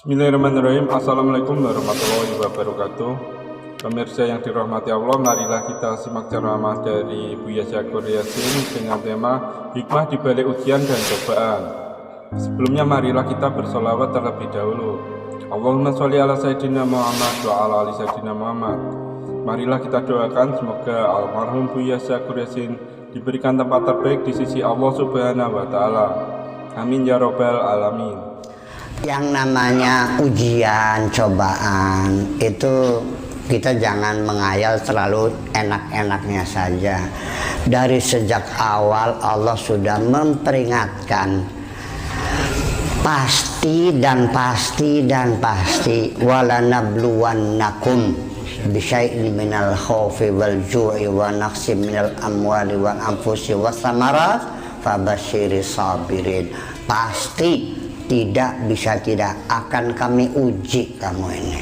Bismillahirrahmanirrahim. Assalamualaikum warahmatullahi wabarakatuh. Pemirsa yang dirahmati Allah, marilah kita simak ceramah dari Buya Syakur Yasin dengan tema hikmah di balik ujian dan cobaan. Sebelumnya marilah kita bersolawat terlebih dahulu. Allahumma sholli ala Sayyidina Muhammad wa ala ali Sayyidina Muhammad. Marilah kita doakan semoga almarhum Buya Syakur Yasin diberikan tempat terbaik di sisi Allah Subhanahu wa Ta'ala. Amin ya Rabbal Alamin. Yang namanya ujian, cobaan itu kita jangan menghayal terlalu enak-enaknya saja. Dari sejak awal Allah sudah memperingatkan pasti dan pasti walanabluwannakum bisyai'in minal khaufi wal ju'i wa naqsim minal amwali wal anfusi was samarat fabasyiris sabirin. Pasti tidak bisa tidak akan kami uji kamu ini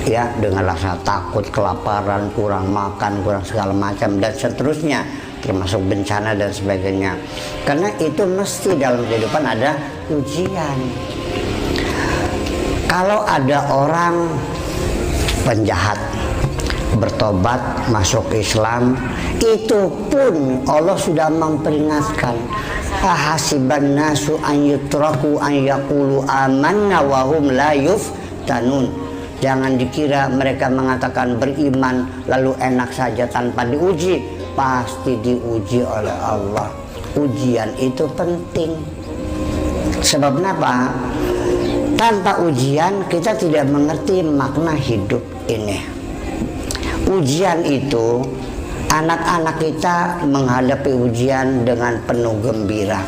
ya, dengan rasa takut, kelaparan, kurang makan, kurang segala macam dan seterusnya, termasuk bencana dan sebagainya. Karena itu mesti dalam kehidupan ada ujian. Kalau ada orang penjahat bertobat masuk Islam, itu pun Allah sudah memperingatkan, ahasiban nasu an yutraku an yaqulu amanna wa hum la yuftanun. Jangan dikira mereka mengatakan beriman lalu enak saja tanpa diuji. Pasti diuji oleh Allah. Ujian itu penting. Sebab kenapa? Tanpa ujian kita tidak mengerti makna hidup ini. Ujian itu, anak-anak kita menghadapi ujian dengan penuh gembira.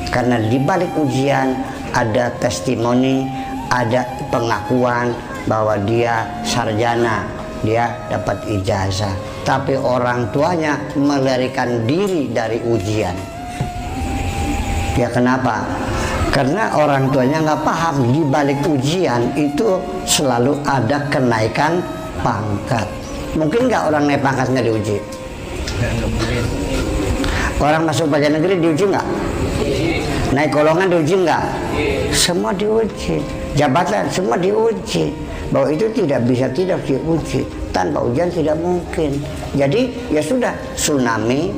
Karena di balik ujian ada testimoni, ada pengakuan bahwa dia sarjana, dia dapat ijazah. Tapi orang tuanya melarikan diri dari ujian. Ya kenapa? Karena orang tuanya nggak paham di balik ujian itu selalu ada kenaikan pangkat. Mungkin nggak orang naik pangkat nggak diuji? Orang masuk pegawai negeri diuji nggak? Naik golongan diuji nggak? Semua diuji. Jabatan semua diuji. Bahwa itu tidak bisa tidak diuji. Tanpa ujian tidak mungkin. Jadi ya sudah, tsunami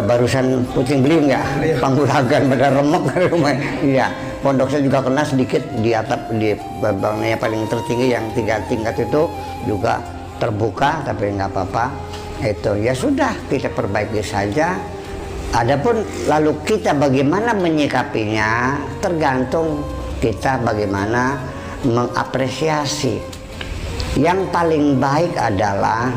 barusan puting beliung ya, Panggulagan pada remuk rumah. Iya, pondok saya juga kena sedikit di atap, di bangunannya paling tertinggi yang 3 tingkat itu juga terbuka, tapi nggak apa-apa. Itu ya sudah, kita perbaiki saja. Adapun lalu kita bagaimana menyikapinya tergantung kita bagaimana mengapresiasi. Yang paling baik adalah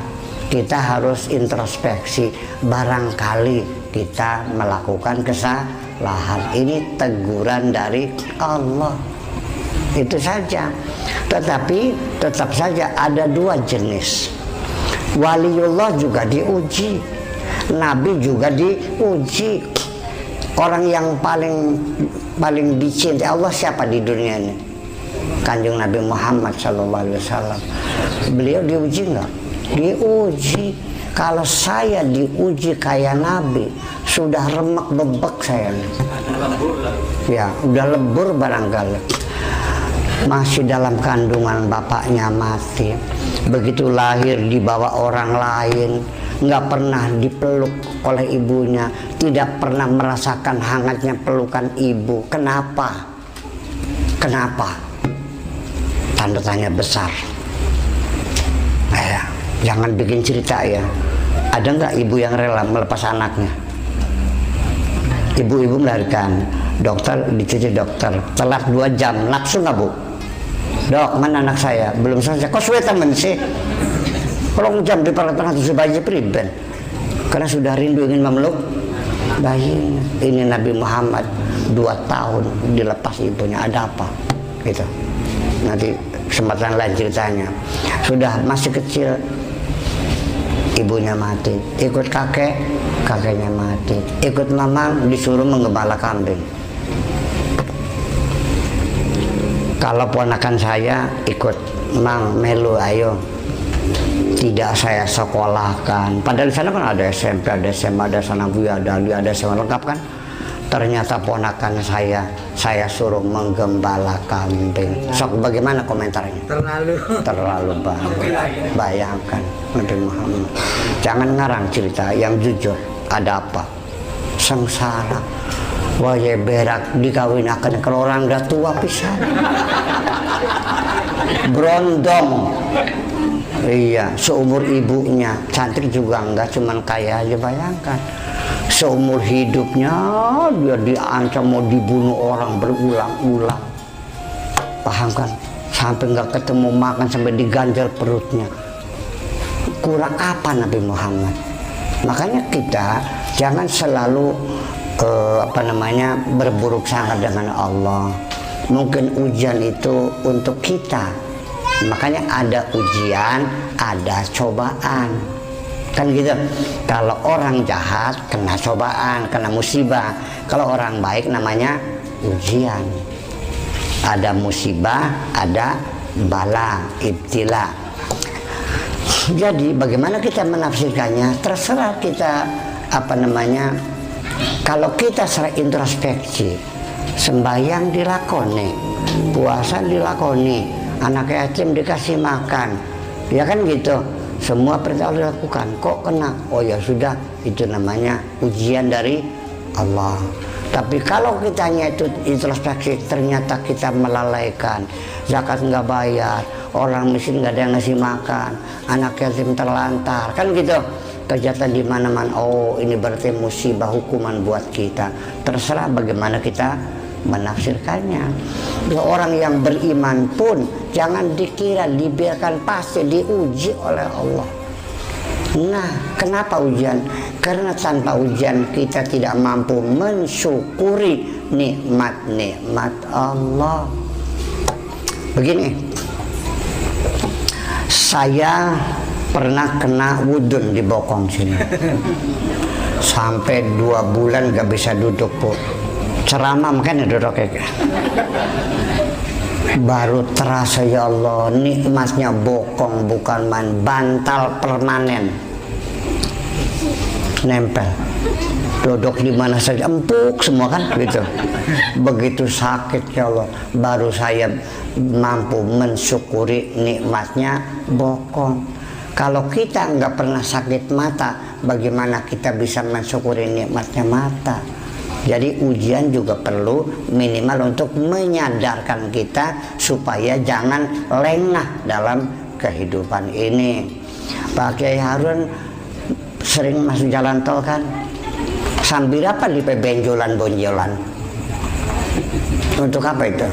kita harus introspeksi. Barangkali kita melakukan kesalahan, ini teguran dari Allah, itu saja. Tetapi tetap saja ada 2 jenis. Waliullah juga diuji, Nabi juga diuji. Orang yang paling dicintai Allah siapa di dunia ini? Kanjeng Nabi Muhammad SAW. Beliau diuji nggak? Diuji. Kalau saya diuji kayak Nabi, sudah remek bebek saya. Ya, udah lebur barangkali. Masih dalam kandungan bapaknya mati, begitu lahir dibawa orang lain, nggak pernah dipeluk oleh ibunya, tidak pernah merasakan hangatnya pelukan ibu. Kenapa? Kenapa? Tanda tanya besar. Jangan bikin cerita ya. Ada nggak ibu yang rela melepas anaknya? Ibu-ibu melahirkan, dokter dicuci dokter, telat 2 jam, nafsu nggak bu? Dok, mana anak saya? Belum selesai. Kok suwe temen sih? Kalau jam di perlatangan susu bayi priben. Karena sudah rindu ingin memeluk bayinya. Ini Nabi Muhammad 2 tahun dilepas ibunya. Ada apa? Gitu. Nanti kesempatan lain ceritanya. Sudah masih kecil, ibunya mati. Ikut kakek, kakeknya mati. Ikut mama, disuruh menggembala kambing. Kalau ponakan saya ikut, Mang Melu ayo. Tidak saya sekolahkan. Padahal di sana kan ada SMP, ada SMA, ada Sanabuya, ada SMA lengkap kan. ternyata ponakan saya suruh menggembala kambing. Sok bagaimana komentarnya? Terlalu banget. Bayangkan Nabi Muhammad. Jangan ngarang cerita, yang jujur. Ada apa? Sengsara. Wah, berak dikawinakan kalau orang udah tua pisan. Berondong. Iya, seumur ibunya. Cantik juga enggak, cuman kaya aja, bayangkan. Seumur hidupnya dia diancam mau dibunuh orang berulang-ulang. Paham kan? Sampai nggak ketemu makan, sampai diganjal perutnya. Kurang apa Nabi Muhammad? Makanya kita jangan selalu berburuk sangka dengan Allah. Mungkin ujian itu untuk kita. Makanya ada ujian, ada cobaan. Kan gitu. Kalau orang jahat kena cobaan, kena musibah. Kalau orang baik namanya ujian. Ada musibah, ada bala, ibtila. Jadi bagaimana kita menafsirkannya terserah kita. Kalau kita secara introspeksi, sembahyang dilakoni, puasa dilakoni, anak yatim dikasih makan, ya kan gitu. Semua perintah Allah dilakukan, kok kena? Oh ya sudah, itu namanya ujian dari Allah. Tapi kalau kitanya itu introspeksi, ternyata kita melalaikan, zakat nggak bayar, orang miskin nggak ada yang ngasih makan, anak yatim terlantar, kan gitu. Kejahatan di mana-mana. Oh, ini berarti musibah, hukuman buat kita. Terserah bagaimana kita menafsirkannya. Orang yang beriman pun jangan dikira dibiarkan, pasti diuji oleh Allah. Nah, kenapa ujian? Karena tanpa ujian kita tidak mampu mensyukuri nikmat-nikmat Allah. Begini, saya pernah kena wudun di bokong sini. Sampai 2 bulan gak bisa duduk, Bu. Ceramah makanya duduk kayak baru terasa, ya Allah, nikmatnya bokong bukan main, bantal permanen nempel, duduk di mana saja empuk semua kan gitu. Begitu sakit, ya Allah, baru saya mampu mensyukuri nikmatnya bokong. Kalau kita nggak pernah sakit mata, bagaimana kita bisa mensyukuri nikmatnya mata? Jadi ujian juga perlu minimal untuk menyadarkan kita supaya jangan lengah dalam kehidupan ini. Pak Kiai Harun sering masuk jalan tol kan, sambil apa di benjolan-bonjolan? Untuk apa itu?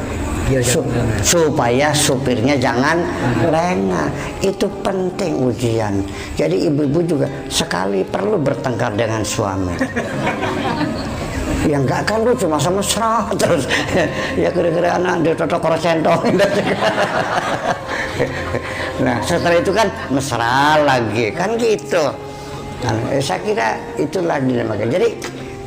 Supaya supirnya jangan lengah. Itu penting ujian. Jadi ibu-ibu juga sekali perlu bertengkar dengan suami. Yang enggak kan lu cuma sama mesra terus ya kira-kira anak dia cocok koro centong. Nah setelah itu kan mesra lagi kan gitu. Nah, saya kira itulah dinamika. Jadi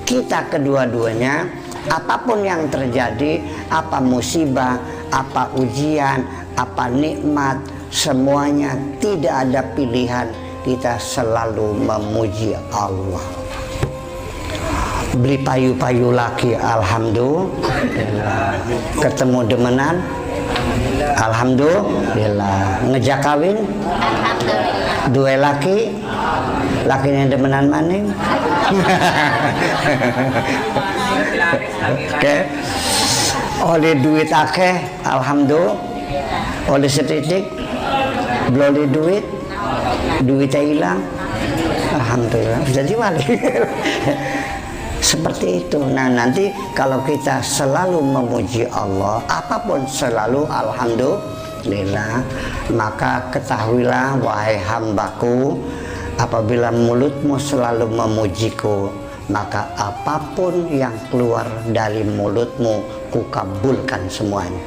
kita kedua-duanya, apapun yang terjadi, apa musibah, apa ujian, apa nikmat, semuanya tidak ada pilihan. Kita selalu memuji Allah. Beli payu-payu laki, alhamdulillah. Ketemu demenan, alhamdulillah. Ngejak kawin, alhamdulillah. 2 laki, lakinya demenan maning. Oke. Oleh duit akeh, alhamdulillah. Oleh setitik, belum di duitnya hilang, alhamdulillah. Jadi wali. Seperti itu. Nah nanti kalau kita selalu memuji Allah, apapun selalu alhamdulillah, maka ketahuilah wahai hambaku, apabila mulutmu selalu memujiku, maka apapun yang keluar dari mulutmu kukabulkan semuanya.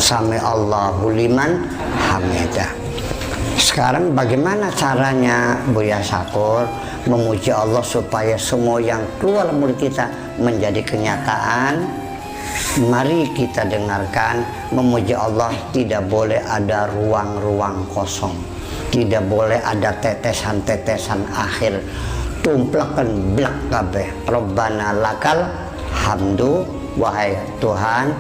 Sami Allahu liman hamidah. Sekarang bagaimana caranya Buya Syakur memuji Allah supaya semua yang keluar mulut kita menjadi kenyataan? Mari kita dengarkan. Memuji Allah tidak boleh ada ruang-ruang kosong, tidak boleh ada tetesan-tetesan akhir. tumplakan blak kabeh. Rabbana lakal hamdu, wahai Tuhan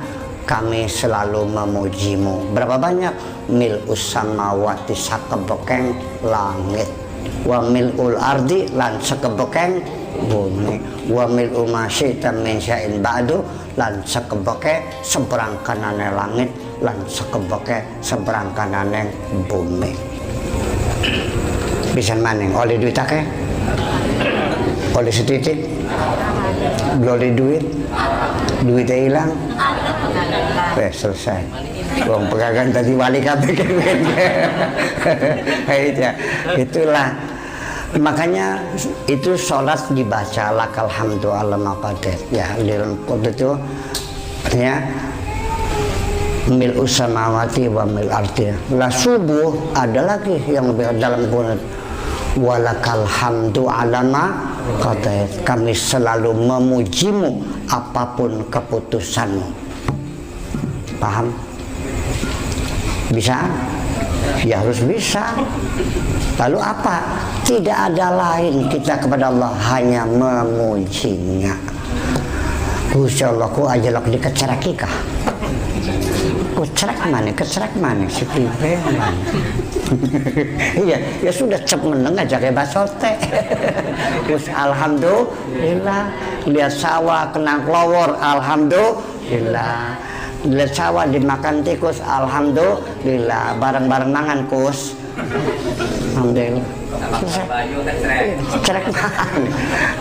kami selalu memujimu. Berapa banyak? Mil'us samawati sakebekeng langit, wa mil'ul ardi lan sakebekeng bumi, wa mil'u ma syi'ta min syai'in ba'du lan sakebeke seberang kanane langit lan sakebeke seberang kanane bumi. Bisa maning oleh duit akeh, oleh setitik, oleh duit, duitnya hilang, selesai. Wong pegangan tadi wali kabeh itulah. Makanya itu sholat dibaca lakal hamdu ala maqadir ya, dalam kode itu ya mil samawati wa mil ardi. La subuh ada lagi yang dalam kode walakal hamdu ala maqadir, kami selalu memujimu apapun keputusanmu. Paham? Bisa? Ya harus bisa. Lalu apa? Tidak ada lain kita kepada Allah, hanya memujinya. Gusti Allah ku ajalak dikecerakikah? Kecerak mana si pipe mana? Iya, ya sudah cep meneng aja kayak basote. Terus alhamdulillah, lihat sawah kena kelowor, alhamdulillah. Lihat sawah dimakan tikus, alhamdulillah. Bareng-bareng mangan kus, alhamdulillah.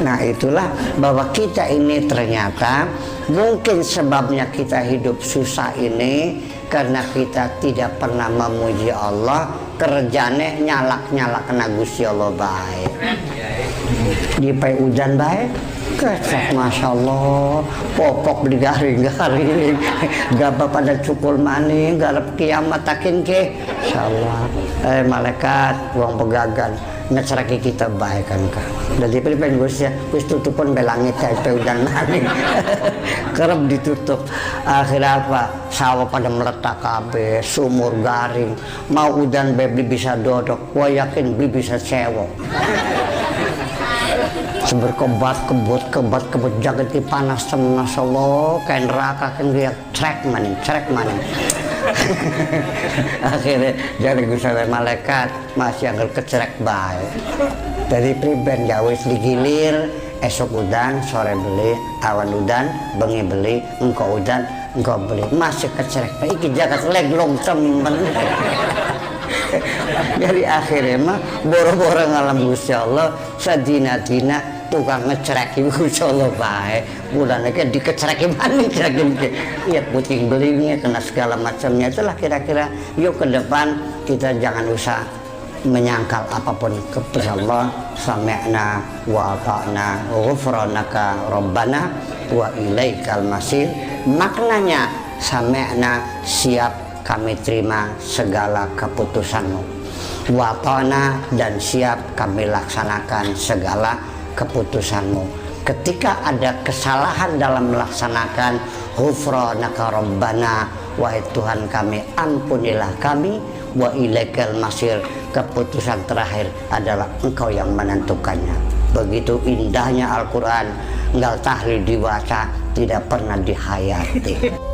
Nah itulah bahwa kita ini ternyata mungkin sebabnya kita hidup susah ini karena kita tidak pernah memuji Allah. Kerjane nyalak-nyalak kena Gusti Allah baik. Di pai hujan baik, kecek masya Allah, popok digaring-garing, gaba pada cukul maning, garap kiamat takin ke, insya Allah. Malaikat uang pegagan ngeceraki kita baik kan kak. Dari pilihan Gusti ya, wis tutupan belangit kayak hujan maning, kerap ditutup. Akhirnya apa? Sawah pada meletak kabeh, sumur garing, mau udan beli bisa dodok, gua yakin beli bisa cewek. Seberkebat kebut jagat di panas temen Allah kayak neraka kan dia trek maning. Akhirnya jadi gusana malaikat masih yang kecerek baik. Dari priben jawis digilir, esok udan, sore beli, awan udan, bengi beli, engkau udan, engkau beli, masih kecerek baik. Iki jagat leglong temen. Jadi akhirnya mah boro-boro ngalam Gusti Allah sadina-dina tukang ngecereki Gusti Allah bae. Bulan iki dikecereki maning iya puting beliungnya kena segala macamnya. Itulah kira-kira yuk ke depan kita jangan usah menyangkal apapun kepada Allah. Sami'na wa ata'na ghufranaka rabbana wa ilaikal masir. Maknanya sami'na siap kami terima segala keputusanmu, watona dan siap kami laksanakan segala keputusanmu. Ketika ada kesalahan dalam melaksanakan ghufranaka rabbana, wahai Tuhan kami ampunilah kami, wa ilaikal masir, keputusan terakhir adalah engkau yang menentukannya. Begitu indahnya Al-Quran, nggak tahlil diwaca, tidak pernah dihayati.